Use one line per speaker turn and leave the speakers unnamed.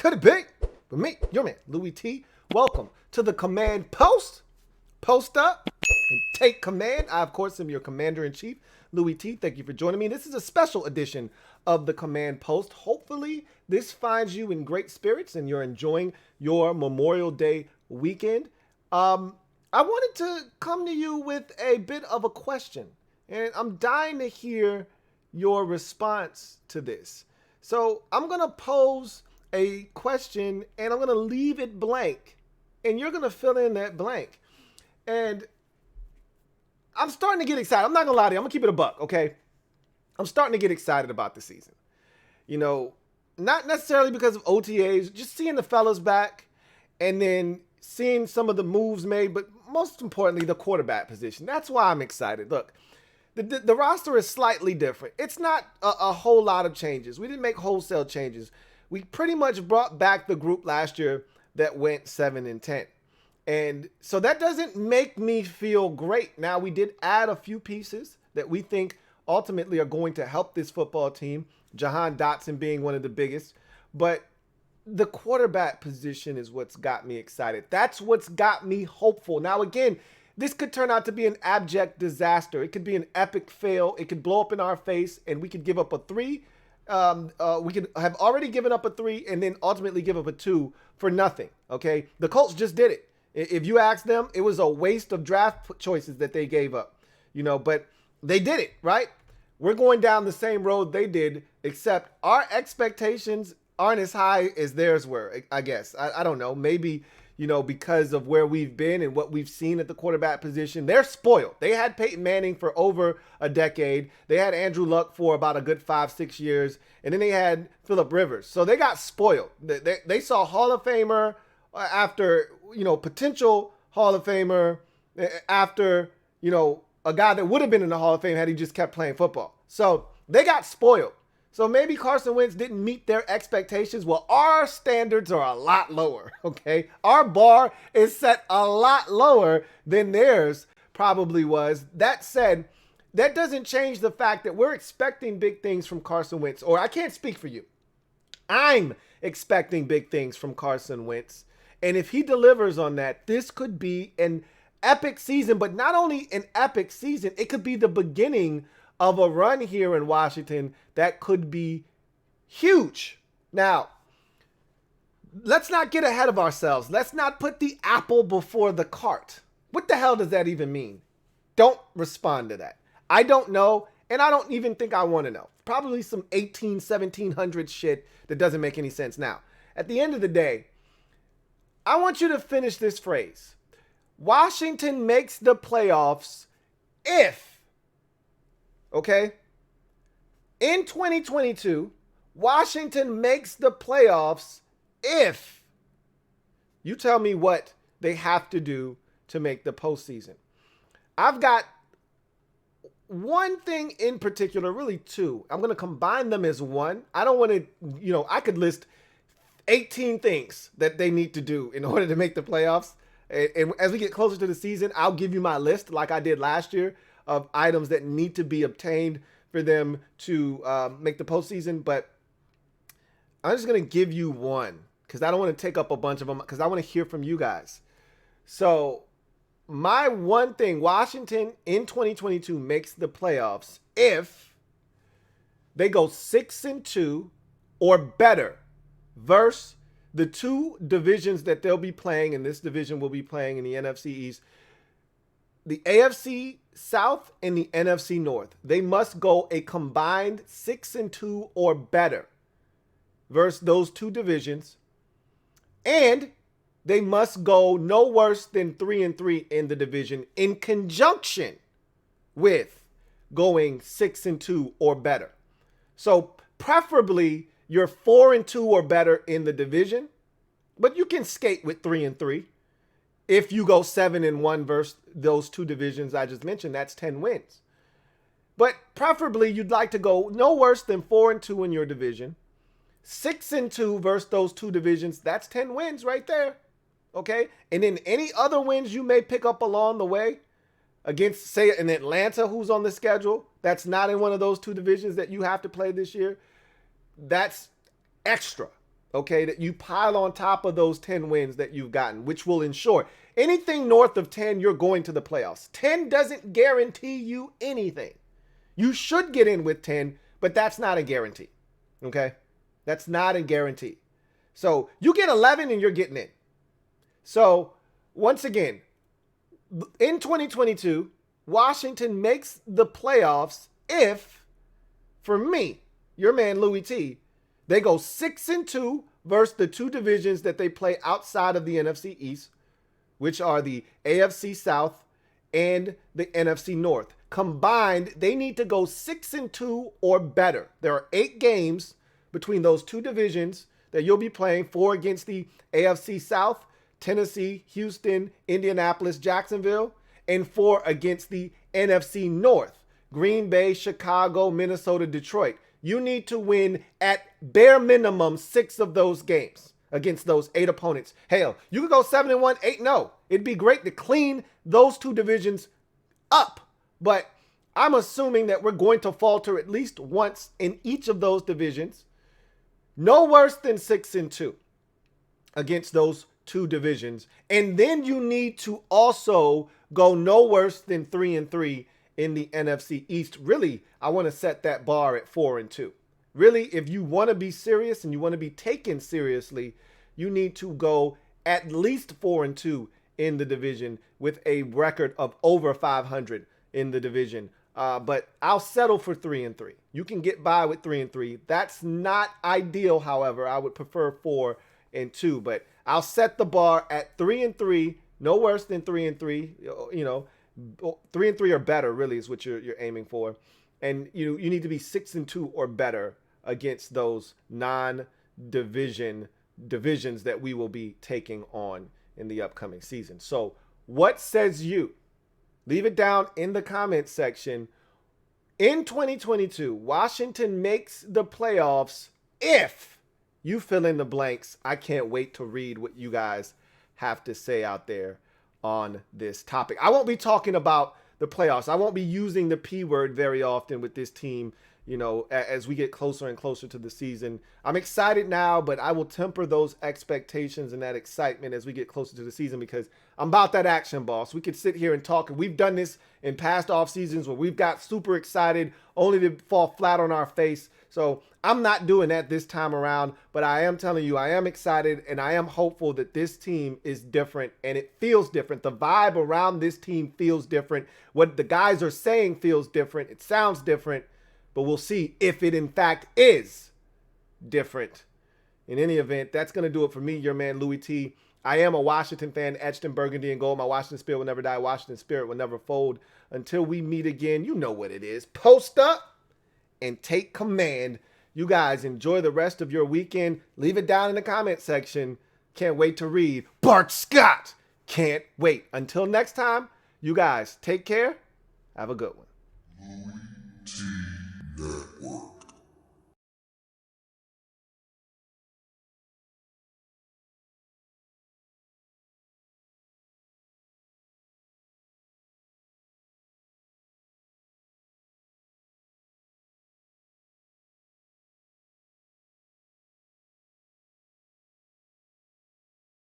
could it be? But me, your man, Louie T. Welcome to the Command Post. Post up and take command. I, of course, am your Commander-in-Chief, Louie T. Thank you for joining me. This is a special edition of the Command Post. Hopefully, this finds you in great spirits and you're enjoying your Memorial Day weekend. I wanted to come to you with a bit of a question, and I'm dying to hear your response to this. So I'm going to pose a question and I'm going to leave it blank, and you're going to fill in that blank. And I'm starting to get excited. I'm not going to lie to you. I'm going to keep it a buck, okay? I'm starting to get excited about the season. You know, not necessarily because of OTAs, just seeing the fellas back and then seeing some of the moves made, but most importantly, the quarterback position. That's why I'm excited. Look, the roster is slightly different. It's not a whole lot of changes. We didn't make wholesale changes. We pretty much brought back the group last year that went 7-10. And so that doesn't make me feel great. Now, we did add a few pieces that we think ultimately are going to help this football team, Jahan Dotson being one of the biggest. But the quarterback position is what's got me excited. That's what's got me hopeful. Now, again, this could turn out to be an abject disaster. It could be an epic fail. It could blow up in our face, and we could give up a 3. We could have already given up a 3 and then ultimately give up a 2 for nothing, okay? The Colts just did it. If you ask them, it was a waste of draft choices that they gave up, you know, but they did it, right? We're going down the same road they did, except our expectations aren't as high as theirs were, I guess. I don't know. Maybe, you know, because of where we've been and what we've seen at the quarterback position, they're spoiled. They had Peyton Manning for over a decade. They had Andrew Luck for about a good 5-6 years. And then they had Phillip Rivers. So they got spoiled. They saw Hall of Famer after, you know, potential Hall of Famer after, you know, a guy that would have been in the Hall of Fame had he just kept playing football. So they got spoiled. So maybe Carson Wentz didn't meet their expectations. Well, our standards are a lot lower, okay? Our bar is set a lot lower than theirs probably was. That said, that doesn't change the fact that we're expecting big things from Carson Wentz. Or I can't speak for you. I'm expecting big things from Carson Wentz. And if he delivers on that, this could be an epic season. But not only an epic season, it could be the beginning of a run here in Washington that could be huge. Now, let's not get ahead of ourselves. Let's not put the apple before the cart. What the hell does that even mean? Don't respond to that. I don't know, and I don't even think I want to know. Probably some 1700 shit that doesn't make any sense. Now, at the end of the day, I want you to finish this phrase. Washington makes the playoffs if, okay? In 2022, Washington makes the playoffs if. You tell me what they have to do to make the postseason. I've got one thing in particular, really two. I'm going to combine them as one. I don't want to, you know, I could list 18 things that they need to do in order to make the playoffs. And as we get closer to the season, I'll give you my list like I did last year of items that need to be obtained for them to make the postseason. But I'm just going to give you one because I don't want to take up a bunch of them because I want to hear from you guys. So my one thing, Washington in 2022 makes the playoffs if they go 6-2 or better versus the two divisions that they'll be playing, and this division will be playing in the NFC East, the AFC South and the NFC North. They must go a combined 6-2 or better versus those two divisions. And they must go no worse than 3-3 in the division in conjunction with going 6-2 or better. So preferably you're 4-2 or better in the division, but you can skate with 3-3. If you go 7-1 versus those two divisions I just mentioned, that's 10 wins. But preferably you'd like to go no worse than 4-2 in your division. 6-2 versus those two divisions, that's 10 wins right there. Okay? And then any other wins you may pick up along the way against, say, an Atlanta who's on the schedule, that's not in one of those two divisions that you have to play this year, that's extra. okay, that you pile on top of those 10 wins that you've gotten, which will ensure anything north of 10, you're going to the playoffs. 10 doesn't guarantee you anything. You should get in with 10, but that's not a guarantee, okay? That's not a guarantee. So you get 11 and you're getting in. So once again, in 2022, Washington makes the playoffs if, for me, your man Louie T, they go 6-2 versus the two divisions that they play outside of the NFC East, which are the AFC South and the NFC North. Combined, they need to go 6-2 or better. There are 8 games between those two divisions that you'll be playing, 4 against the AFC South, Tennessee, Houston, Indianapolis, Jacksonville, and 4 against the NFC North, Green Bay, Chicago, Minnesota, Detroit. You need to win at bare minimum 6 of those games against those 8 opponents. Hell, you could go 7-1, 8-0. It'd be great to clean those two divisions up. But I'm assuming that we're going to falter at least once in each of those divisions. No worse than 6-2 against those two divisions. And then you need to also go no worse than 3-3 in the NFC East. Really, I want to set that bar at 4-2. Really, if you want to be serious and you want to be taken seriously, you need to go at least 4-2 in the division with a record of over 500 in the division. But I'll settle for 3-3. You can get by with 3-3. That's not ideal, however. I would prefer 4-2, but I'll set the bar at 3-3, no worse than 3-3. You know, 3-3 or better really is what you're aiming for. And you need to be 6-2 or better against those non-divisions that we will be taking on in the upcoming season. So what says you? Leave it down in the comments section. In 2022, Washington makes the playoffs if you fill in the blanks. I can't wait to read what you guys have to say out there on this topic. I won't be talking about the playoffs. I won't be using the P word very often with this team, you know, as we get closer and closer to the season. I'm excited now, but I will temper those expectations and that excitement as we get closer to the season because I'm about that action, boss. We could sit here and talk, and we've done this in past off seasons where we've got super excited only to fall flat on our face. So I'm not doing that this time around, but I am telling you, I am excited and I am hopeful that this team is different and it feels different. The vibe around this team feels different. What the guys are saying feels different. It sounds different. But we'll see if it, in fact, is different. In any event, that's going to do it for me, your man, Louie T. I am a Washington fan, etched in burgundy and gold. My Washington spirit will never die. Washington spirit will never fold. Until we meet again, you know what it is. Post up and take command. You guys enjoy the rest of your weekend. Leave it down in the comment section. Can't wait to read. Bart Scott. Can't wait. Until next time, you guys take care. Have a good one.
LouieTeeNetwork.